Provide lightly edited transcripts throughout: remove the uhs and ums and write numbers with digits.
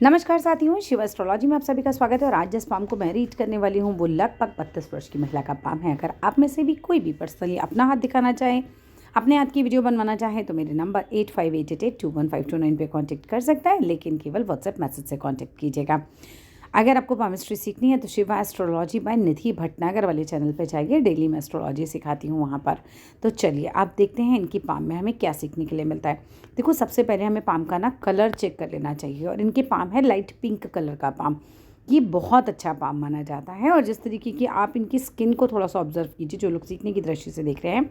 नमस्कार साथियों, शिव एस्ट्रोलॉजी में आप सभी का स्वागत है। और आज जिस पाम को मैं रीड करने वाली हूँ वो लगभग 32 वर्ष की महिला का पाम है। अगर आप में से भी कोई भी पर्सनली अपना हाथ दिखाना चाहे, अपने हाथ की वीडियो बनवाना चाहे तो मेरे नंबर 8588821529 पे कांटेक्ट कर सकता है, लेकिन केवल व्हाट्सएप मैसेज से कांटेक्ट कीजिएगा। अगर आपको पामिस्ट्री सीखनी है तो शिवा एस्ट्रोलॉजी बाय निधि भटनागर वाले चैनल पे जाइए। डेली मैं एस्ट्रोलॉजी सिखाती हूँ वहाँ पर। तो चलिए आप देखते हैं इनकी पाम में हमें क्या सीखने के लिए मिलता है। देखो, सबसे पहले हमें पाम का ना कलर चेक कर लेना चाहिए। और इनके पाम है लाइट पिंक कलर का पाम। ये बहुत अच्छा पाम माना जाता है। और जिस तरीके की आप इनकी स्किन को थोड़ा सा ऑब्जर्व कीजिए, जो लोग सीखने की दृष्टि से देख रहे हैं,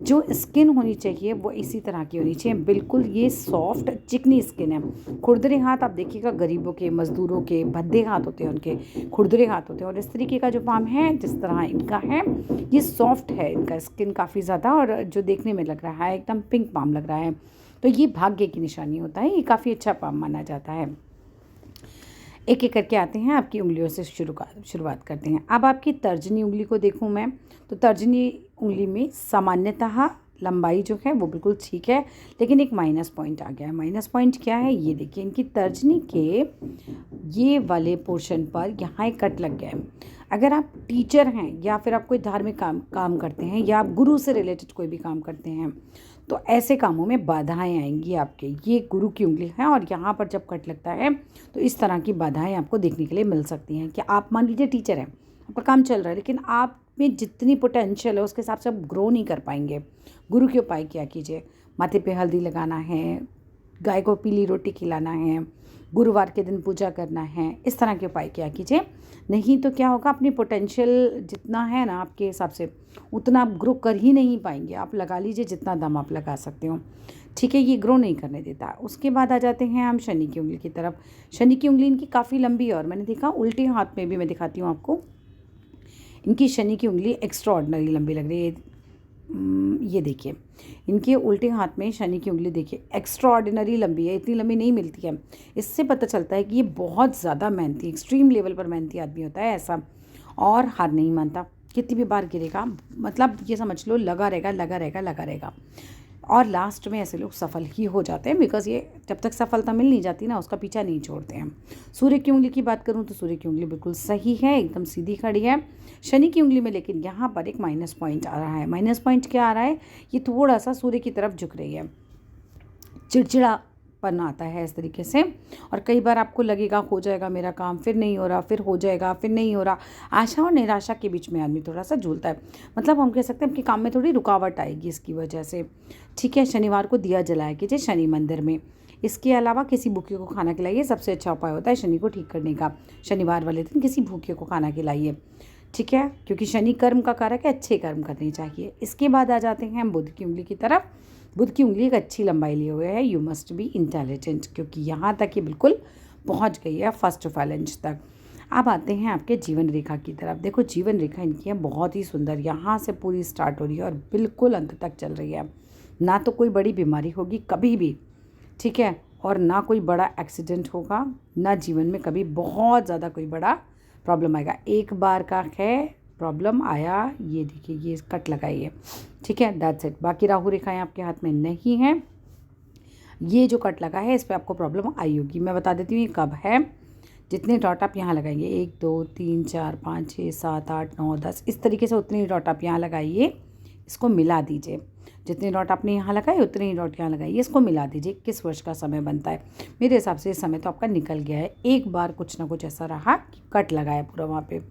जो स्किन होनी चाहिए वो इसी तरह की होनी चाहिए। बिल्कुल ये सॉफ्ट चिकनी स्किन है। खुरदरे हाथ आप देखिएगा, गरीबों के, मजदूरों के भद्दे हाथ होते हैं, उनके खुरदरे हाथ होते हैं। और इस तरीके का जो पाम है, जिस तरह इनका है, ये सॉफ्ट है। इनका स्किन काफ़ी ज़्यादा, और जो देखने में लग रहा है एकदम पिंक पाम लग रहा है, तो ये भाग्य की निशानी होता है। ये काफ़ी अच्छा पाम माना जाता है। एक एक करके आते हैं, आपकी उंगलियों से शुरुआत करते हैं। अब आपकी तर्जनी उंगली को देखूं मैं, तो तर्जनी उंगली में सामान्यतः लंबाई जो है वो बिल्कुल ठीक है, लेकिन एक माइनस पॉइंट आ गया है। माइनस पॉइंट क्या है, ये देखिए, इनकी तर्जनी के ये वाले पोर्शन पर यहाँ एक कट लग गया है। अगर आप टीचर हैं या फिर आप कोई धार्मिक काम करते हैं, या आप गुरु से रिलेटेड कोई भी काम करते हैं, तो ऐसे कामों में बाधाएं आएंगी आपके। ये गुरु की उंगली है, और यहाँ पर जब कट लगता है तो इस तरह की बाधाएं आपको देखने के लिए मिल सकती हैं। कि आप मान लीजिए टीचर हैं, आपका काम चल रहा है, लेकिन आप में जितनी पोटेंशियल है उसके हिसाब से आप ग्रो नहीं कर पाएंगे। गुरु के उपाय क्या कीजिए, माथे पे हल्दी लगाना है, गाय को पीली रोटी खिलाना है, गुरुवार के दिन पूजा करना है, इस तरह के उपाय क्या कीजिए। नहीं तो क्या होगा, अपनी पोटेंशियल जितना है ना आपके हिसाब से, उतना आप ग्रो कर ही नहीं पाएंगे। आप लगा लीजिए जितना दम आप लगा सकते हो, ठीक है, ये ग्रो नहीं करने देता। उसके बाद आ जाते हैं हम शनि की उंगली की तरफ। शनि की उंगली इनकी काफ़ी लंबी है, और मैंने देखा उल्टे हाथ में भी, मैं दिखाती हूँ आपको, इनकी शनि की उंगली एक्स्ट्रा ऑर्डिनरी लंबी लग रही है। ये देखिए, इनके उल्टे हाथ में शनि की उंगली देखिए, एक्स्ट्रा ऑर्डिनरी लंबी है। इतनी लंबी नहीं मिलती है। इससे पता चलता है कि ये बहुत ज़्यादा मेहनती, एक्सट्रीम लेवल पर मेहनती आदमी होता है ऐसा, और हार नहीं मानता। कितनी भी बार गिरेगा, मतलब ये समझ लो लगा रहेगा, लगा रहेगा, लगा रहेगा। और लास्ट में ऐसे लोग सफल ही हो जाते हैं, बिकॉज ये जब तक सफलता मिल नहीं जाती ना, उसका पीछा नहीं छोड़ते हैं। सूर्य की उंगली की बात करूं तो सूर्य की उंगली बिल्कुल सही है, एकदम सीधी खड़ी है। शनि की उंगली में लेकिन यहाँ पर एक माइनस पॉइंट आ रहा है। माइनस पॉइंट क्या आ रहा है, ये थोड़ा सा सूर्य की तरफ झुक रही है, चिड़चिड़ापन आता है इस तरीके से। और कई बार आपको लगेगा हो जाएगा मेरा काम, फिर नहीं हो रहा, फिर हो जाएगा, फिर नहीं हो रहा। आशा और निराशा के बीच में आदमी थोड़ा सा झूलता है। मतलब हम कह सकते हैं कि काम में थोड़ी रुकावट आएगी इसकी वजह से। ठीक है, शनिवार को दिया जलाया कीजिए शनि मंदिर में। इसके अलावा किसी भूखे को खाना खिलाइए, सबसे अच्छा उपाय होता है शनि को ठीक करने का। शनिवार वाले दिन किसी भूखे को खाना खिलाइए, ठीक है, क्योंकि शनि कर्म का कारक है, अच्छे कर्म करने चाहिए। इसके बाद आ जाते हैं हम बुध की उंगली की तरफ। बुध की उंगली एक अच्छी लंबाई लिए हुए है। यू मस्ट बी इंटेलिजेंट, क्योंकि यहाँ तक ये बिल्कुल पहुँच गई है, फर्स्ट फाइलेंज तक। अब आते हैं आपके जीवन रेखा की तरफ। देखो, जीवन रेखा इनकी है बहुत ही सुंदर, यहाँ से पूरी स्टार्ट हो रही है और बिल्कुल अंत तक चल रही है। ना तो कोई बड़ी बीमारी होगी कभी भी, ठीक है, और ना कोई बड़ा एक्सीडेंट होगा, ना जीवन में कभी बहुत ज़्यादा कोई बड़ा प्रॉब्लम आएगा। एक बार का है प्रॉब्लम आया, ये देखिए, ये कट लगाइए, ठीक है, दैट्स इट। बाकी राहु रेखाएं आपके हाथ में नहीं है। ये जो कट लगा है इस पर आपको प्रॉब्लम आई होगी। मैं बता देती हूँ ये कब है। जितने डॉट आप यहाँ लगाएंगे, 1 2 3 4 5 6 7 8 9 10, इस तरीके से उतने ही डॉट आप यहाँ लगाइए, इसको मिला दीजिए। जितने डॉट आपने यहाँ लगाए उतने ही डॉट यहाँ लगाइए, इसको मिला दीजिए। किस वर्ष का समय बनता है, मेरे हिसाब से इस समय तो आपका निकल गया है। एक बार कुछ ना कुछ ऐसा रहा कि कट लगाया पूरा वहाँ पे।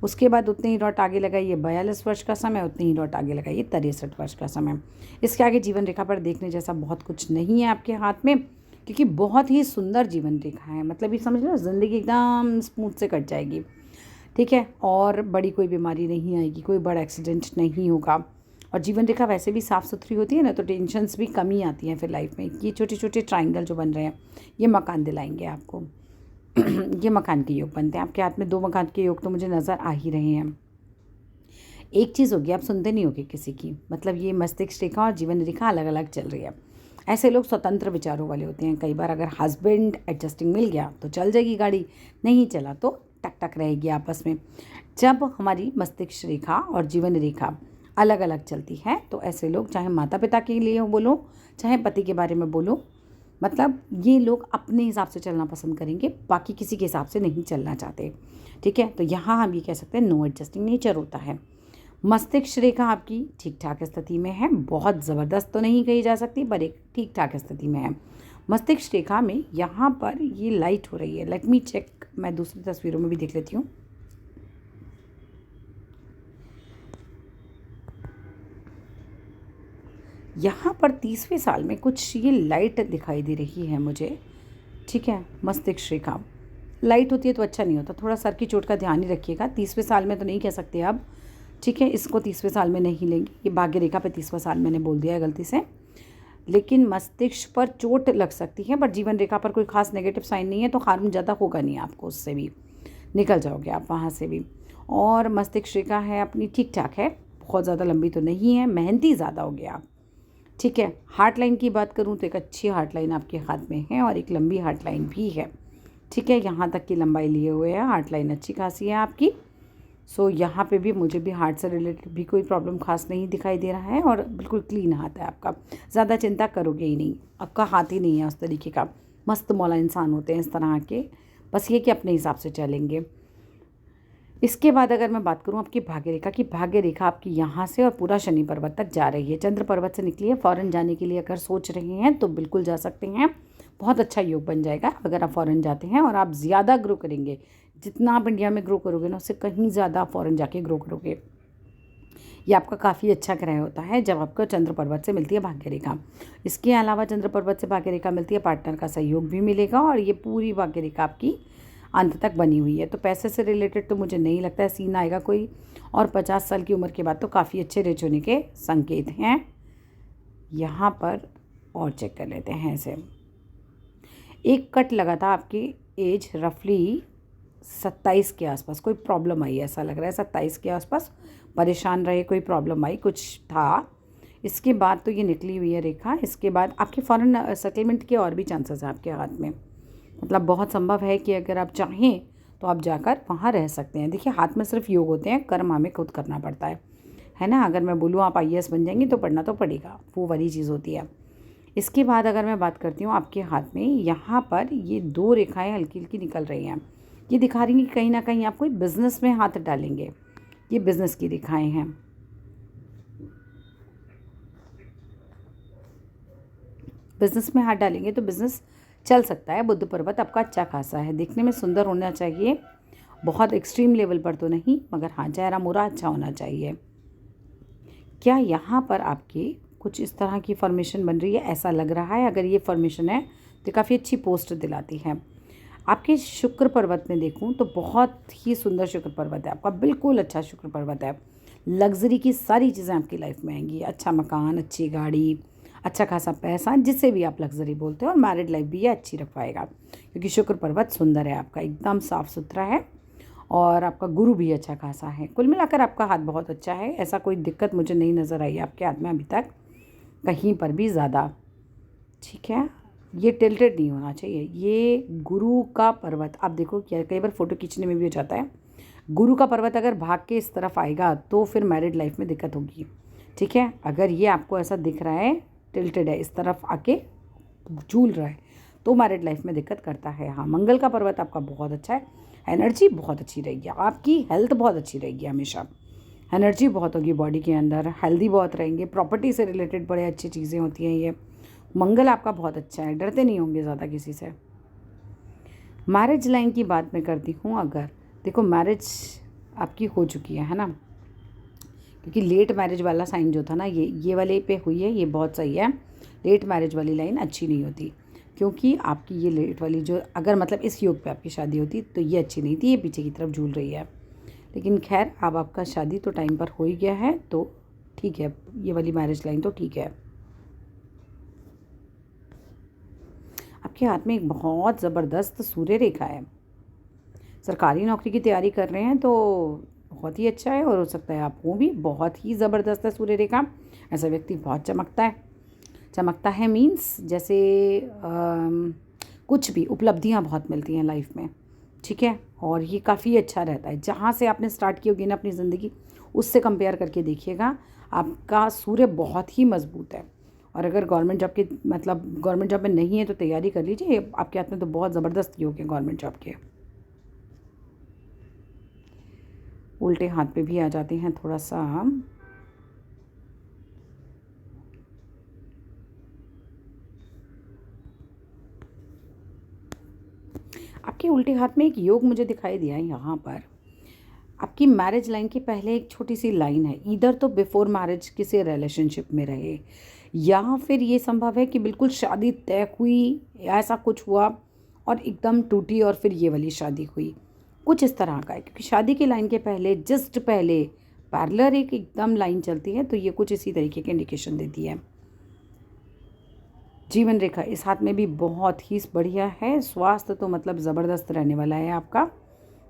उसके बाद उतने ही डॉट आगे लगाइए, 42 वर्ष का समय, उतने ही डॉट आगे लगाइए, 63 वर्ष का समय। इसके आगे जीवन रेखा पर देखने जैसा बहुत कुछ नहीं है आपके हाथ में, क्योंकि बहुत ही सुंदर जीवन रेखा है। मतलब ये समझ लो ज़िंदगी एकदम स्मूथ से कट जाएगी, ठीक है, और बड़ी कोई बीमारी नहीं आएगी, कोई बड़ा एक्सीडेंट नहीं होगा। और जीवन रेखा वैसे भी साफ़ सुथरी होती है ना, तो टेंशन्स भी कम ही आती हैं फिर लाइफ में। ये छोटे छोटे ट्राइंगल जो बन रहे हैं, ये मकान दिलाएंगे आपको। ये मकान के योग बनते हैं आपके हाथ में। 2 मकान के योग तो मुझे नज़र आ ही रहे हैं। एक चीज़ होगी, आप सुनते नहीं होगे किसी की, मतलब ये मस्तिष्क रेखा और जीवन रेखा अलग अलग चल रही है। ऐसे लोग स्वतंत्र विचारों वाले होते हैं। कई बार अगर हस्बैंड एडजस्टिंग मिल गया तो चल जाएगी गाड़ी, नहीं चला तो टक टक रहेगी आपस में। जब हमारी मस्तिष्क रेखा और जीवन रेखा अलग अलग चलती है, तो ऐसे लोग, चाहे माता पिता के लिए बोलो, चाहे पति के बारे में बोलो, मतलब ये लोग अपने हिसाब से चलना पसंद करेंगे, बाकी किसी के हिसाब से नहीं चलना चाहते। ठीक है, तो यहाँ हम ये कह सकते हैं नो एडजस्टिंग नेचर होता है। मस्तिष्क रेखा आपकी ठीक ठाक स्थिति में है, बहुत ज़बरदस्त तो नहीं कही जा सकती पर एक ठीक ठाक स्थिति में है। मस्तिष्क रेखा में यहाँ पर ये लाइट हो रही है। लेट मी चेक, मैं दूसरी तस्वीरों में भी देख लेती हूँ। यहाँ पर 30वें साल में कुछ ये लाइट दिखाई दे रही है मुझे। ठीक है, मस्तिष्क रेखा लाइट होती है तो अच्छा नहीं होता, थोड़ा सर की चोट का ध्यान ही रखिएगा। 30वें साल में तो नहीं कह सकते अब, ठीक है, इसको 30वें साल में नहीं लेंगे। ये भाग्य रेखा पे 30वां साल मैंने बोल दिया है गलती से। लेकिन मस्तिष्क पर चोट लग सकती है, बट जीवन रेखा पर कोई खास नेगेटिव साइन नहीं है, तो हार्म ज़्यादा होगा नहीं आपको, उससे भी निकल जाओगे आप वहाँ से भी। और मस्तिष्क रेखा है अपनी ठीक ठाक है, बहुत ज़्यादा लंबी तो नहीं है, मेहनती ज़्यादा हो गया आप। ठीक है, हार्ट लाइन की बात करूँ तो एक अच्छी हार्ट लाइन आपके हाथ में है और एक लंबी हार्ट लाइन भी है। ठीक है, यहाँ तक की लंबाई लिए हुए है, हार्ट लाइन अच्छी खासी है आपकी। सो यहाँ पे भी मुझे भी हार्ट से रिलेटेड भी कोई प्रॉब्लम खास नहीं दिखाई दे रहा है और बिल्कुल क्लीन हाथ है आपका, ज़्यादा चिंता करोगे ही नहीं, आपका हाथ ही नहीं है उस तरीके का। मस्त मौला इंसान होते हैं इस तरह के, बस ये कि अपने हिसाब से चलेंगे। इसके बाद अगर मैं बात करूँ आपकी भाग्य रेखा की, भाग्य रेखा आपकी यहाँ से और पूरा शनि पर्वत तक जा रही है। चंद्र पर्वत से निकली है, फ़ॉरेन जाने के लिए अगर सोच रहे हैं तो बिल्कुल जा सकते हैं, बहुत अच्छा योग बन जाएगा अगर आप फ़ॉरेन जाते हैं। और आप ज़्यादा ग्रो करेंगे, जितना आप इंडिया में ग्रो करोगे ना उससे कहीं ज़्यादा आप फ़ॉरेन जाके ग्रो करोगे। ये आपका काफ़ी अच्छा ग्रह होता है जब आपको चंद्र पर्वत से मिलती है भाग्य रेखा। इसके अलावा चंद्र पर्वत से भाग्य रेखा मिलती है, पार्टनर का सहयोग भी मिलेगा और ये पूरी भाग्य रेखा आपकी अंत तक बनी हुई है। तो पैसे से रिलेटेड तो मुझे नहीं लगता है सीन आएगा कोई, और 50 साल की उम्र के बाद तो काफ़ी अच्छे रिच होने के संकेत हैं यहाँ पर। और चेक कर लेते हैं इसे। एक कट लगा था आपकी एज रफली 27 के आसपास, कोई प्रॉब्लम आई ऐसा लग रहा है, 27 के आसपास परेशान रहे, कोई प्रॉब्लम आई, कुछ था। इसके बाद तो ये निकली हुई है रेखा। इसके बाद आपके फॉरेन सेटलमेंट के और भी चांसेस हैं आपके हाथ में, मतलब बहुत संभव है कि अगर आप चाहें तो आप जाकर वहाँ रह सकते हैं। देखिए, हाथ में सिर्फ योग होते हैं, कर्म हमें खुद करना पड़ता है ना। अगर मैं बोलूँ आप IAS बन जाएंगी तो पढ़ना तो पड़ेगा, वो वाली चीज़ होती है। इसके बाद अगर मैं बात करती हूँ आपके हाथ में, यहाँ पर ये 2 रेखाएं हल्की हल्की निकल रही हैं, ये दिखा रही हैं कि कहीं ना कहीं आप कोई बिज़नेस में हाथ डालेंगे। ये बिज़नेस की रेखाएं हैं। बिज़नेस में हाथ डालेंगे तो बिज़नेस चल सकता है। बुध पर्वत आपका अच्छा खासा है, देखने में सुंदर होना चाहिए, बहुत एक्सट्रीम लेवल पर तो नहीं, मगर हाँ चेहरा मोरा अच्छा होना चाहिए। क्या यहाँ पर आपकी कुछ इस तरह की फॉर्मेशन बन रही है, ऐसा लग रहा है। अगर ये फॉर्मेशन है तो काफ़ी अच्छी पोस्ट दिलाती है। आपके शुक्र पर्वत में देखूं तो बहुत ही सुंदर शुक्र पर्वत है आपका, बिल्कुल अच्छा शुक्र पर्वत है। लग्जरी की सारी चीज़ें आपकी लाइफ में आएंगी, अच्छा मकान, अच्छी गाड़ी, अच्छा खासा पैसा, जिससे भी आप लग्जरी बोलते हो, और मैरिड लाइफ भी ये अच्छी रख पाएगा क्योंकि शुक्र पर्वत सुंदर है आपका, एकदम साफ़ सुथरा है और आपका गुरु भी अच्छा खासा है। कुल मिलाकर आपका हाथ बहुत अच्छा है, ऐसा कोई दिक्कत मुझे नहीं नज़र आई आपके हाथ में अभी तक कहीं पर भी ज़्यादा। ठीक है, ये टिल्टेड नहीं होना चाहिए। ये गुरु का पर्वत, आप देखो क्या कई बार फ़ोटो खींचने में भी हो जाता है, गुरु का पर्वत अगर भाग के इस तरफ आएगा तो फिर मैरिड लाइफ में दिक्कत होगी। ठीक है, अगर ये आपको ऐसा दिख रहा है टिल्टेड है, इस तरफ आके झूल रहा है, तो मैरिड लाइफ में दिक्कत करता है। हाँ, मंगल का पर्वत आपका बहुत अच्छा है, एनर्जी बहुत अच्छी रहेगी, आपकी हेल्थ बहुत अच्छी रहेगी, हमेशा एनर्जी बहुत होगी बॉडी के अंदर, हेल्दी बहुत रहेंगे, प्रॉपर्टी से रिलेटेड बड़े अच्छी चीज़ें होती हैं। ये मंगल आपका बहुत अच्छा है, डरते नहीं होंगे ज़्यादा किसी से। मैरिज लाइन की बात मैं करती हूँ, अगर देखो मैरिज आपकी हो चुकी है ना, क्योंकि लेट मैरिज वाला साइन जो था ना, ये वाले पे हुई है, ये बहुत सही है। लेट मैरिज वाली लाइन अच्छी नहीं होती, क्योंकि आपकी ये लेट वाली जो, अगर मतलब इस योग पे आपकी शादी होती तो ये अच्छी नहीं थी, ये पीछे की तरफ झूल रही है। लेकिन खैर, अब आपका शादी तो टाइम पर हो ही गया है, तो ठीक है, ये वाली मैरिज लाइन तो ठीक है। आपके हाथ में एक बहुत ज़बरदस्त सूर्य रेखा है, सरकारी नौकरी की तैयारी कर रहे हैं तो बहुत ही अच्छा है, और हो सकता है आप वो भी, बहुत ही ज़बरदस्त है सूर्य रेखा। ऐसा व्यक्ति बहुत चमकता है मीन्स जैसे कुछ भी उपलब्धियां बहुत मिलती हैं लाइफ में। ठीक है, और ये काफ़ी अच्छा रहता है। जहाँ से आपने स्टार्ट की होगी ना अपनी ज़िंदगी, उससे कंपेयर करके देखिएगा, आपका सूर्य बहुत ही मजबूत है और अगर गवर्नमेंट जॉब की मतलब गवर्नमेंट जॉब में नहीं है तो तैयारी कर लीजिए, आपके हाथ में तो बहुत ज़बरदस्त योग है गवर्नमेंट जॉब के। उल्टे हाथ पे भी आ जाते हैं थोड़ा सा। आपके उल्टे हाथ में एक योग मुझे दिखाई दिया है यहाँ पर। आपकी मैरिज लाइन के पहले एक छोटी सी लाइन है, इधर तो बिफोर मैरिज किसी रिलेशनशिप में रहे, या फिर ये संभव है कि बिल्कुल शादी तय हुई, ऐसा कुछ हुआ और एकदम टूटी और फिर ये वाली शादी हुई, कुछ इस तरह का है। क्योंकि शादी की लाइन के पहले जस्ट पहले पैरेलल एक एकदम लाइन चलती है, तो ये कुछ इसी तरीके की इंडिकेशन देती है। जीवन रेखा इस हाथ में भी बहुत ही बढ़िया है। स्वास्थ्य तो मतलब ज़बरदस्त रहने वाला है आपका,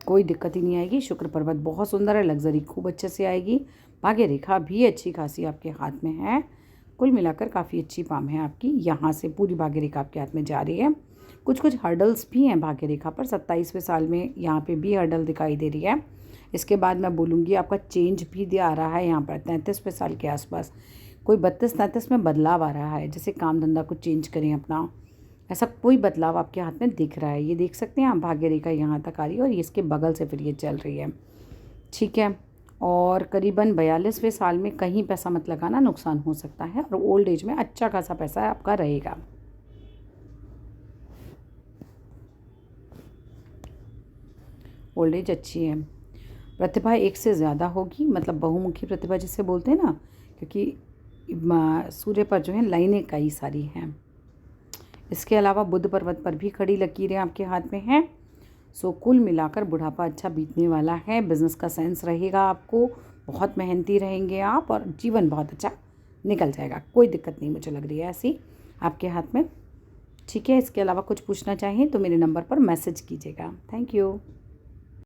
कोई दिक्कत ही नहीं आएगी। शुक्र पर्वत बहुत सुंदर है, लग्जरी खूब अच्छे से आएगी। भाग्य रेखा भी अच्छी खासी आपके हाथ में है। कुल मिलाकर काफ़ी अच्छी पाम है आपकी। यहाँ से पूरी भाग्य रेखा आपके हाथ में जा रही है। कुछ कुछ हर्डल्स भी हैं भाग्य रेखा पर। 27वें साल में यहाँ पे भी हर्डल दिखाई दे रही है। इसके बाद मैं बोलूँगी आपका चेंज भी आ रहा है यहाँ पर 33वें साल के आसपास। कोई 32-33 में बदलाव आ रहा है, जैसे काम धंधा कुछ चेंज करें अपना, ऐसा कोई बदलाव आपके हाथ में दिख रहा है। ये देख सकते हैं आप, भाग्य रेखा यहाँ तक आ रही है और इसके बगल से फिर ये चल रही है। ठीक है, और करीबन 42वें साल में कहीं पैसा मत लगाना, नुकसान हो सकता है। और ओल्ड एज में अच्छा खासा पैसा आपका रहेगा। ओल्ड एज अच्छी है। प्रतिभा एक से ज़्यादा होगी, मतलब बहुमुखी प्रतिभा जिसे बोलते हैं ना, क्योंकि सूर्य पर जो है लाइनें कई सारी हैं। इसके अलावा बुध पर्वत पर भी खड़ी लकीरें आपके हाथ में हैं। सो कुल मिलाकर बुढ़ापा अच्छा बीतने वाला है। बिज़नेस का सेंस रहेगा आपको, बहुत मेहनती रहेंगे आप और जीवन बहुत अच्छा निकल जाएगा। कोई दिक्कत नहीं मुझे लग रही है ऐसी आपके हाथ में। ठीक है, इसके अलावा कुछ पूछना चाहें तो मेरे नंबर पर मैसेज कीजिएगा। Thank you.